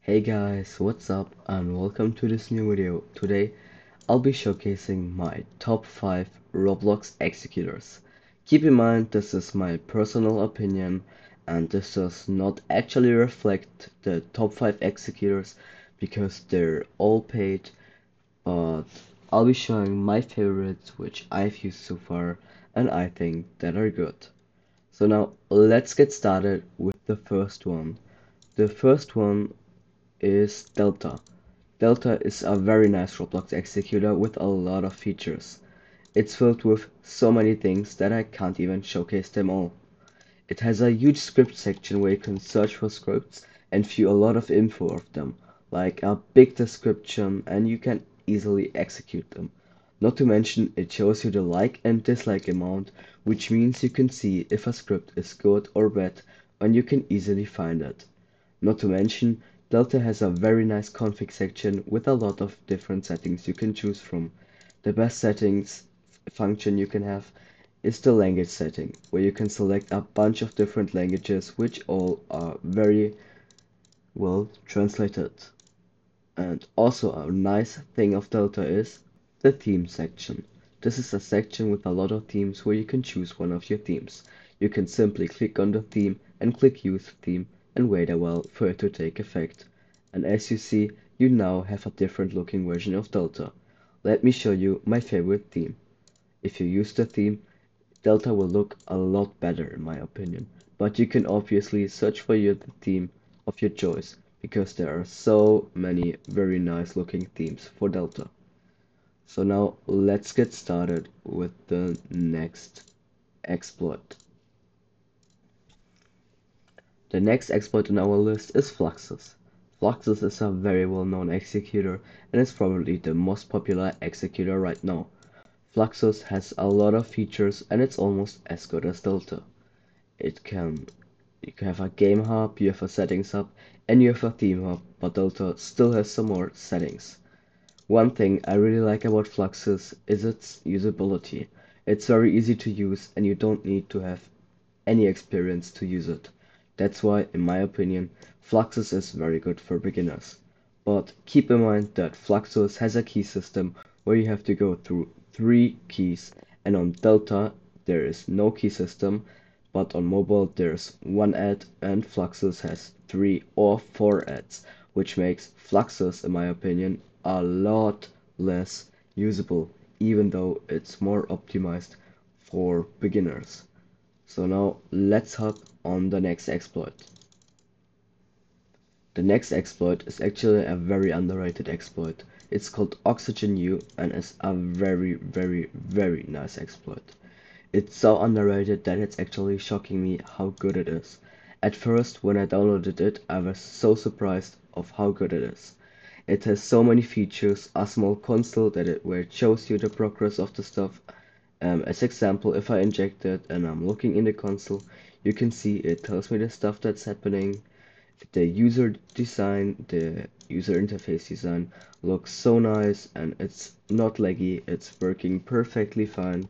Hey guys, what's up and welcome to this new video. Today I'll be showcasing my top 5 Roblox executors. Keep in mind this is my personal opinion and this does not actually reflect the top 5 executors because they're all paid, but I'll be showing my favorites which I've used so far and I think that are good. So now let's get started with the first one. The first one is Delta. Delta is a very nice Roblox executor with a lot of features. It's filled with so many things that I can't even showcase them all. It has a huge script section where you can search for scripts and view a lot of info of them, like a big description, and you can easily execute them. Not to mention it shows you the like and dislike amount, which means you can see if a script is good or bad and you can easily find it. Not to mention, Delta has a very nice config section with a lot of different settings you can choose from. The best settings function you can have is the language setting, where you can select a bunch of different languages which all are very well translated. And also a nice thing of Delta is the theme section. This is a section with a lot of themes where you can choose one of your themes. You can simply click on the theme and click use theme and wait a while for it to take effect. And as you see, you now have a different looking version of Delta. Let me show you my favorite theme. If you use the theme, Delta will look a lot better in my opinion, but you can obviously search for your theme of your choice because there are so many very nice looking themes for Delta. So now let's get started with the next exploit. The next exploit on our list is Fluxus. Fluxus is a very well known executor and is probably the most popular executor right now. Fluxus has a lot of features and it's almost as good as Delta. It can You can have a game hub, you have a settings hub, and you have a theme hub, but Delta still has some more settings. One thing I really like about Fluxus is its usability. It's very easy to use and you don't need to have any experience to use it. That's why, in my opinion, Fluxus is very good for beginners. But keep in mind that Fluxus has a key system where you have to go through 3 keys, and on Delta there is no key system, but on mobile there's one ad and Fluxus has 3 or 4 ads, which makes Fluxus, in my opinion, a lot less usable, even though it's more optimized for beginners. So now let's hop on the next exploit. The next exploit is actually a very underrated exploit. It's called Oxygen U and is a very nice exploit. It's so underrated that it's actually shocking me how good it is. At first, when I downloaded it, I was so surprised of how good it is. It has so many features, a small console where it shows you the progress of the stuff. As example, if I inject it and I'm looking in the console, you can see it tells me the stuff that's happening. The user interface design looks so nice and it's not laggy, it's working perfectly fine.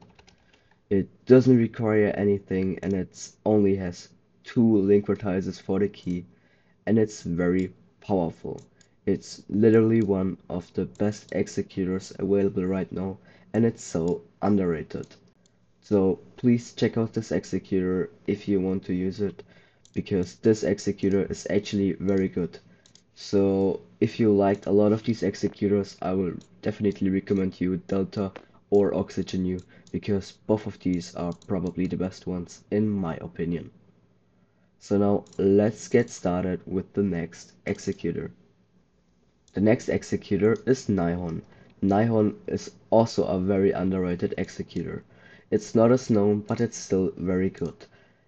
It doesn't require anything and it only has 2 link vertices for the key and it's very powerful. It's literally one of the best executors available right now and it's so underrated. So please check out this executor if you want to use it, because this executor is actually very good. So if you liked a lot of these executors, I will definitely recommend you Delta or Oxygen U, because both of these are probably the best ones in my opinion. So now let's get started with the next executor. The next executor is Nihon. Nihon is also a very underrated executor. It's not as known, but it's still very good.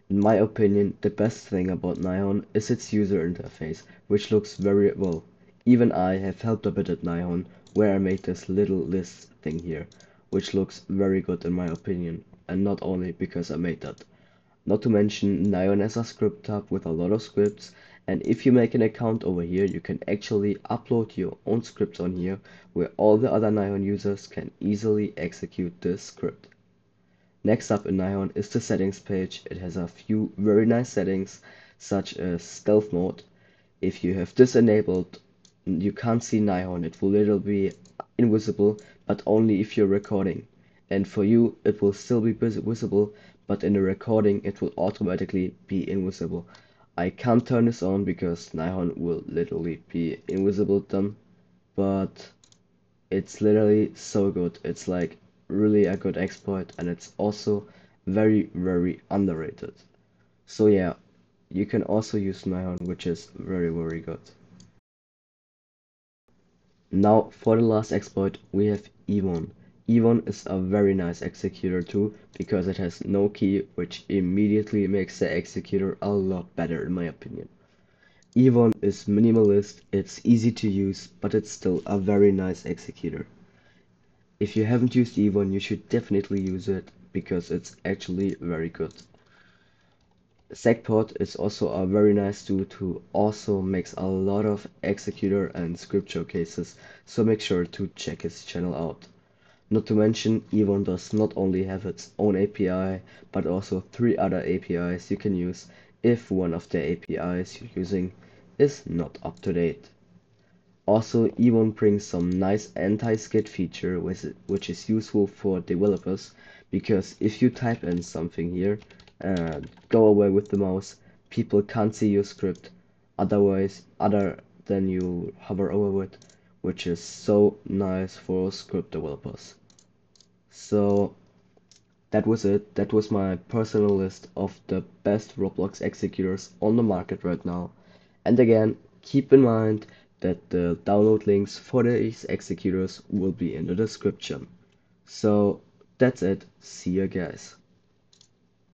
In my opinion, the best thing about Nihon is its user interface, which looks very well. Even I have helped a bit at Nihon, where I made this little list thing here, which looks very good in my opinion, and not only because I made that. Not to mention, Nihon has a script hub with a lot of scripts, and if you make an account over here, you can actually upload your own scripts on here, where all the other Nihon users can easily execute this script. Next up in Nihon is the settings page. It has a few very nice settings, such as stealth mode. If you have this enabled, you can't see Nihon. It will literally be invisible, but only if you're recording. And for you, it will still be visible, but in the recording, it will automatically be invisible. I can't turn this on because Nihon will literally be invisible then, but it's literally so good. It's like really a good exploit, and it's also very, very underrated. So yeah, you can also use Nihon, which is very, very good. Now for the last exploit, we have Evon. Evon is a very nice executor too, because it has no key, which immediately makes the executor a lot better in my opinion. Evon is minimalist, it's easy to use, but it's still a very nice executor. If you haven't used Evon, you should definitely use it, because it's actually very good. Segport is also a very nice tool who also makes a lot of executor and script showcases, so make sure to check his channel out. Not to mention, Evon does not only have its own API, but also 3 other APIs you can use if one of the APIs you're using is not up to date. Also, Evon brings some nice anti-skid feature which is useful for developers, because if you type in something here and go away with the mouse, people can't see your script other than you hover over it, which is so nice for script developers. So that was it. That was my personal list of the best Roblox executors on the market right now. And again, keep in mind that the download links for these executors will be in the description. So that's it. See you guys.